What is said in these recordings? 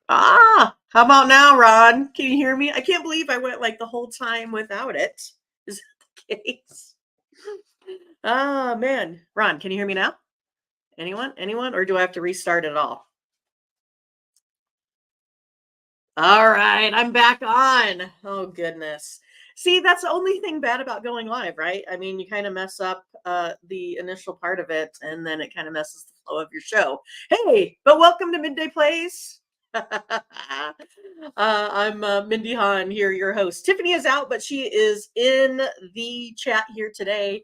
How about now, Ron? Can you hear me? I can't believe I went like the whole time without it. Is that the case? Ah, man. Ron, can you hear me now? Anyone? Anyone? Or do I have to restart it all? All right, I'm back on. Oh, goodness. See, that's the only thing bad about going live, right? I mean, you kind of mess up the initial part of it, and then it kind of messes the flow of your show. Hey, but welcome to Midday Plays. I'm Mindy Hahn here, your host. Tiffany is out, but she is in the chat here today.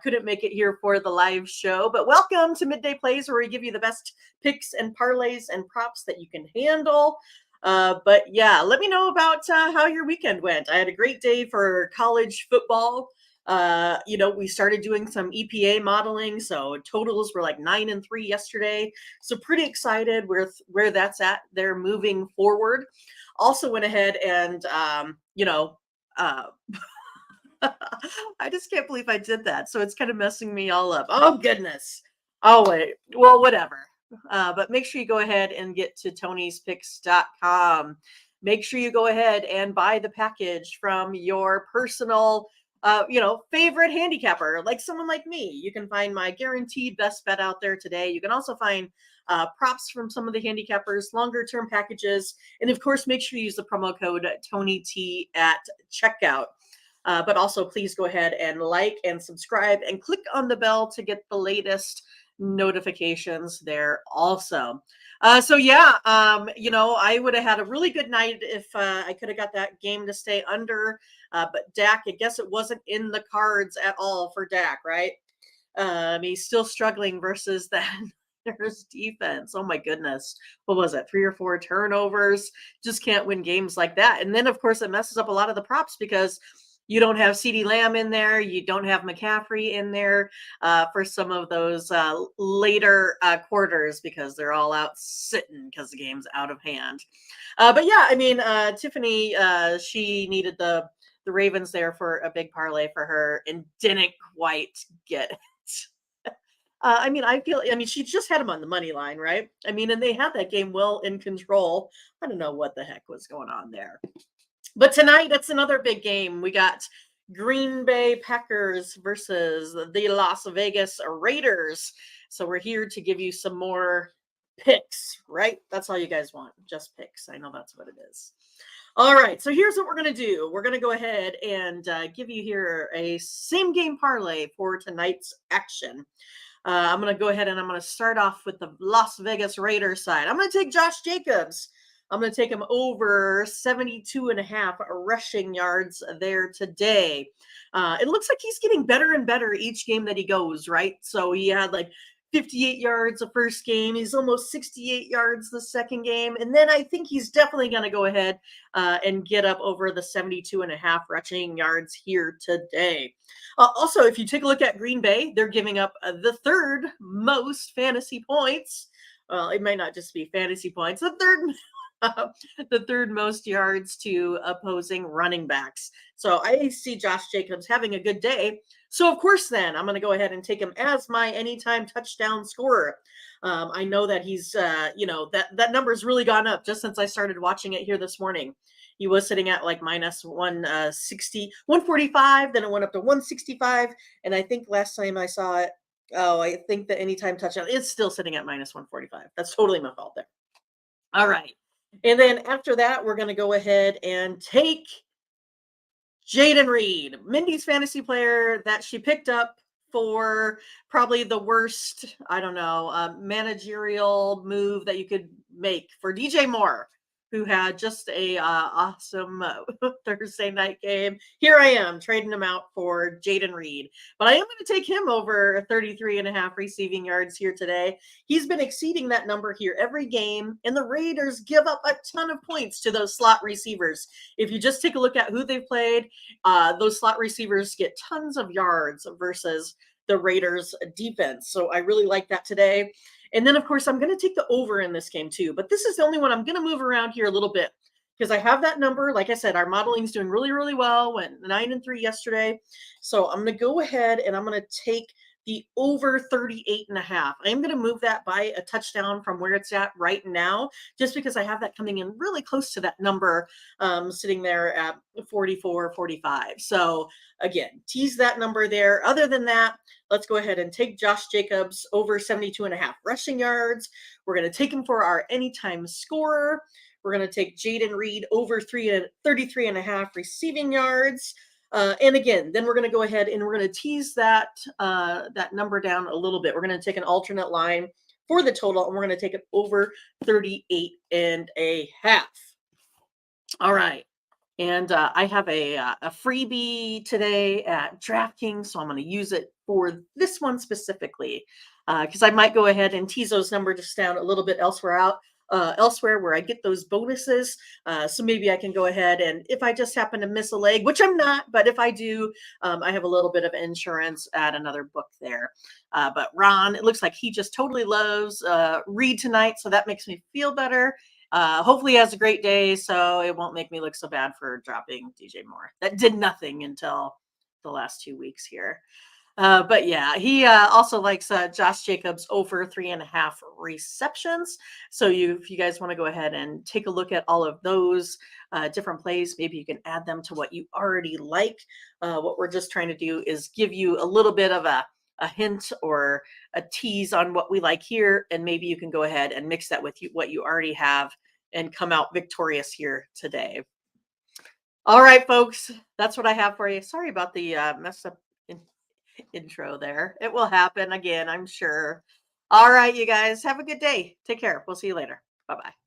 Couldn't make it here for the live show, but welcome to Midday Plays, where we give you the best picks and parlays and props that you can handle. But yeah, let me know about how your weekend went. I had a great day for college football. We started doing some EPA modeling, so totals were like 9-3 yesterday. So pretty excited with where that's at. They're moving forward. Also went ahead and uh, I just can't believe I did that. So it's kind of messing me all up. Oh goodness. Oh wait. Well, whatever. But make sure you go ahead and get to tonyspicks.com. Make sure you go ahead and buy the package from your personal favorite handicapper, like someone like me. You can find my guaranteed best bet out there today. You can also find props from some of the handicappers, longer term packages. And of course, make sure you use the promo code TonyT at checkout. But also, please go ahead and like and subscribe and click on the bell to get the latest notifications there also. I would have had a really good night if I could have got that game to stay under. But Dak, I guess it wasn't in the cards at all for Dak, right? He's still struggling versus that there's defense. Oh my goodness. What was it? 3 or 4 turnovers. Just can't win games like that. And then, of course, it messes up a lot of the props because you don't have CeeDee Lamb in there. You don't have McCaffrey in there for some of those later quarters because they're all out sitting because the game's out of hand. But yeah, I mean, Tiffany, she needed the Ravens there for a big parlay for her and didn't quite get it. She just had him on the money line, right? I mean, and they had that game well in control. I don't know what the heck was going on there. But tonight, it's another big game. We got Green Bay Packers versus the Las Vegas Raiders. So we're here to give you some more picks, right? That's all you guys want, just picks. I know that's what it is. All right, so here's what we're going to do. We're going to go ahead and give you here a same game parlay for tonight's action. I'm going to go ahead and I'm going to start off with the Las Vegas Raiders side. I'm going to take Josh Jacobs. I'm going to take him over 72.5 rushing yards there today. It looks like he's getting better and better each game that he goes, right? So he had like 58 yards the first game. He's almost 68 yards the second game. And then I think he's definitely going to go ahead and get up over the 72.5 rushing yards here today. Also, if you take a look at Green Bay, they're giving up the third most fantasy points. Well, it might not just be fantasy points. The third most yards to opposing running backs. So I see Josh Jacobs having a good day. So of course, then I'm going to go ahead and take him as my anytime touchdown scorer. I know that he's, that number's really gone up just since I started watching it here this morning. He was sitting at like minus 160, 145. Then it went up to 165. And I think last time I saw it, I think the anytime touchdown is still sitting at minus 145. That's totally my fault there. All right. And then after that, we're going to go ahead and take Jaden Reed, Mindy's fantasy player that she picked up for probably the worst, managerial move that you could make for DJ Moore, who had just a awesome Thursday night game. Here I am trading him out for Jaden Reed. But I am going to take him over 33.5 receiving yards here today. He's been exceeding that number here every game, and the Raiders give up a ton of points to those slot receivers. If you just take a look at who they've played, those slot receivers get tons of yards versus the Raiders defense. So I really like that today. And then, of course, I'm going to take the over in this game too. But this is the only one I'm going to move around here a little bit because I have that number. Like I said, our modeling is doing really, really well. Went 9-3 yesterday. So I'm going to go ahead and I'm going to take the over 38.5. I am going to move that by a touchdown from where it's at right now, just because I have that coming in really close to that number, sitting there at 44, 45. So again, tease that number there. Other than that, let's go ahead and take Josh Jacobs over 72.5 rushing yards. We're going to take him for our anytime scorer. We're going to take Jaden Reed over 33.5 receiving yards. And again, then we're going to go ahead and we're going to tease that that number down a little bit. We're going to take an alternate line for the total, and we're going to take it over 38.5. All right. And I have a freebie today at DraftKings, so I'm going to use it for this one specifically, because I might go ahead and tease those numbers just down a little bit elsewhere where I get those bonuses. So maybe I can go ahead, and if I just happen to miss a leg, which I'm not, but if I do, I have a little bit of insurance at another book there. But Ron, it looks like he just totally loves Reed tonight, so that makes me feel better. Hopefully he has a great day, so it won't make me look so bad for dropping DJ Moore. That did nothing until the last 2 weeks here. But yeah, he also likes Josh Jacobs over 3.5 receptions. So if you guys want to go ahead and take a look at all of those different plays, maybe you can add them to what you already like. What we're just trying to do is give you a little bit of a hint or a tease on what we like here, and maybe you can go ahead and mix that with what you already have and come out victorious here today. All right, folks, that's what I have for you. Sorry about the messed up intro there. It will happen again, I'm sure. All right, you guys, have a good day. Take care. We'll see you later. Bye-bye.